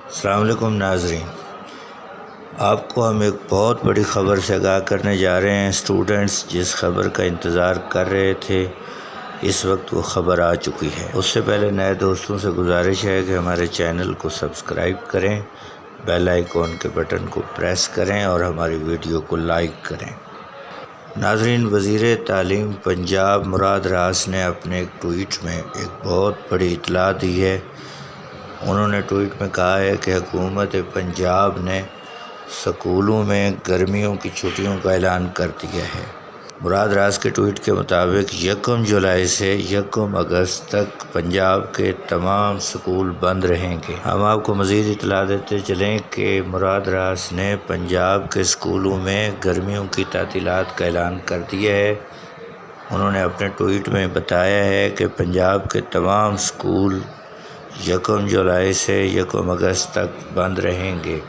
السلام علیکم ناظرین، آپ کو ہم ایک بہت بڑی خبر سے آگاہ کرنے جا رہے ہیں۔ اسٹوڈنٹس جس خبر کا انتظار کر رہے تھے، اس وقت وہ خبر آ چکی ہے۔ اس سے پہلے نئے دوستوں سے گزارش ہے کہ ہمارے چینل کو سبسکرائب کریں، بیل آئیکن کے بٹن کو پریس کریں اور ہماری ویڈیو کو لائک کریں۔ ناظرین، وزیر تعلیم پنجاب مراد راس نے اپنے ایک ٹویٹ میں ایک بہت بڑی اطلاع دی ہے۔ انہوں نے ٹویٹ میں کہا ہے کہ حکومت پنجاب نے سکولوں میں گرمیوں کی چھٹیوں کا اعلان کر دیا ہے۔ مراد راس کے ٹویٹ کے مطابق 1 جولائی سے 1 اگست تک پنجاب کے تمام سکول بند رہیں گے۔ ہم آپ کو مزید اطلاع دیتے چلیں کہ مراد راس نے پنجاب کے سکولوں میں گرمیوں کی تعطیلات کا اعلان کر دیا ہے۔ انہوں نے اپنے ٹویٹ میں بتایا ہے کہ پنجاب کے تمام سکول 1 جولائی سے 1 اگست تک بند رہیں گے۔